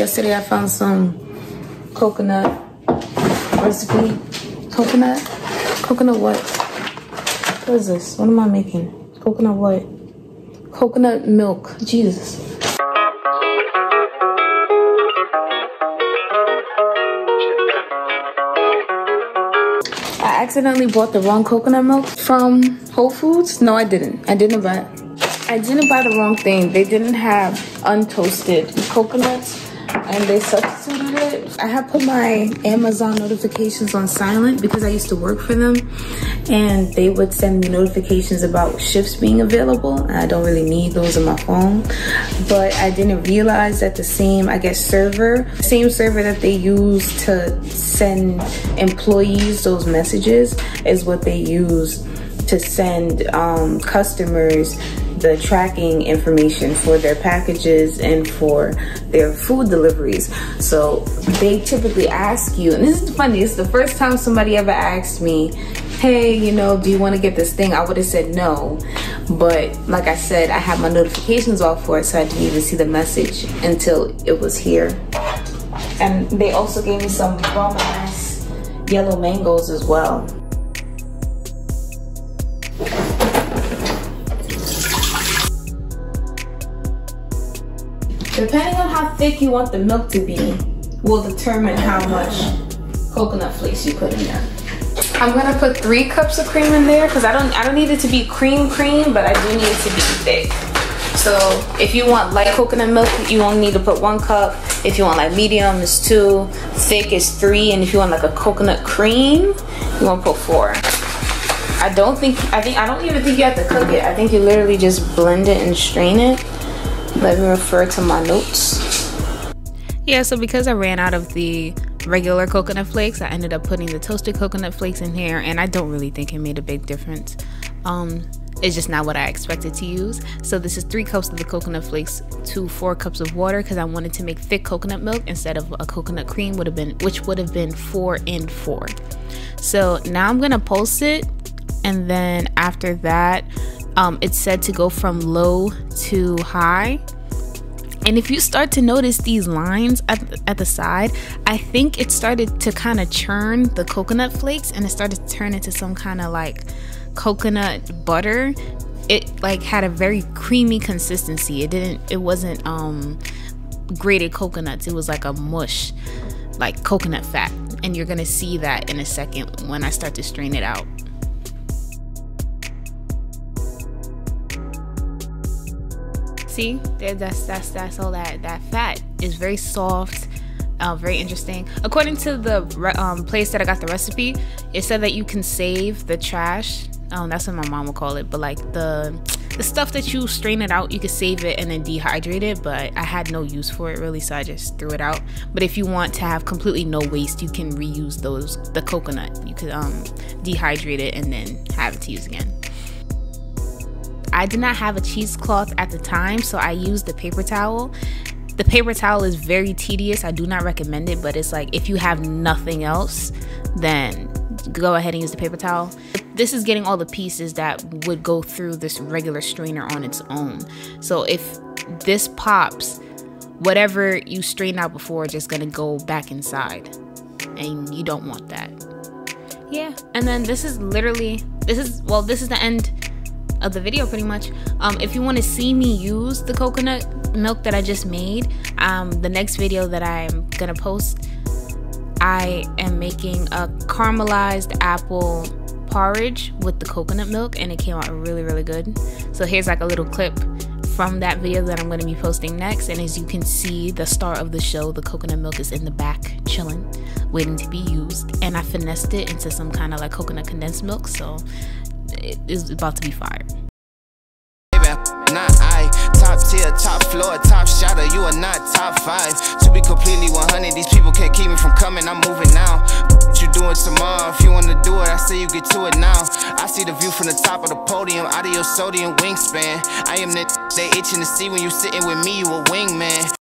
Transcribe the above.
Yesterday I found some coconut recipe. Coconut what? What is this? What am I making? Coconut what? Coconut milk. Jesus. I accidentally bought the wrong coconut milk from Whole Foods. No, I didn't. I didn't buy the wrong thing. They didn't have untoasted coconuts and they substituted it. I have put my Amazon notifications on silent because I used to work for them and they would send me notifications about shifts being available. And I don't really need those on my phone, but I didn't realize that the same, I guess, server that they use to send employees those messages is what they use to send customers the tracking information for their packages and for their food deliveries. So they typically ask you, and this is funny, it's the first time somebody ever asked me, hey, you know, do you want to get this thing? I would have said no, but like I said, I had my notifications off for it, so I didn't even see the message until it was here. And they also gave me some bomb ass yellow mangoes as well. Depending on how thick you want the milk to be will determine how much coconut flakes you put in there. I'm gonna put 3 cups of cream in there because I don't need it to be cream, but I do need it to be thick. So if you want light coconut milk, you only need to put 1 cup. If you want like medium, it's 2. Thick is 3, and if you want like a coconut cream, you want to put 4. I don't even think you have to cook it. I think you literally just blend it and strain it. Let me refer to my notes. Yeah, so because I ran out of the regular coconut flakes, I ended up putting the toasted coconut flakes in here, and I don't really think it made a big difference. It's just not what I expected to use. So this is 3 cups of the coconut flakes to 4 cups of water because I wanted to make thick coconut milk instead of a coconut cream, which would have been 4 and 4. So now I'm gonna pulse it, and then after that, it's said to go from low to high. And if you start to notice these lines at the side, I think it started to kind of churn the coconut flakes and it started to turn into some kind of like coconut butter. It like had a very creamy consistency. It wasn't grated coconuts. It was like a mush, like coconut fat. And you're gonna see that in a second when I start to strain it out. See, that's all that fat is very soft, very interesting. According to the place that I got the recipe, it said that you can save the trash. That's what my mom would call it, but like the stuff that you strain it out, you can save it and then dehydrate it, but I had no use for it really, so I just threw it out. But if you want to have completely no waste, you can reuse the coconut. You could dehydrate it and then have it to use again. I did not have a cheesecloth at the time, so I used the paper towel. The paper towel is very tedious. I do not recommend it, but it's like if you have nothing else, then go ahead and use the paper towel. This is getting all the pieces that would go through this regular strainer on its own. So if this pops, whatever you strained out before is just gonna go back inside, and you don't want that. Yeah, and then this is the end of the video pretty much. If you want to see me use the coconut milk that I just made, the next video that I'm gonna post, I am making a caramelized apple porridge with the coconut milk, and it came out really good. So here's like a little clip from that video that I'm going to be posting next, and as you can see, the star of the show, the coconut milk, is in the back chilling, waiting to be used, and I finessed it into some kind of like coconut condensed milk, so it is about to be fire. Not I, top tier, top floor, top shotter, you are not top 5. To be completely 100, these people can't keep me from coming, I'm moving now. What you doing tomorrow? If you wanna do it, I say you get to it now. I see the view from the top of the podium, out of your sodium wingspan. I am the they itching to see when you sitting with me, you a wingman.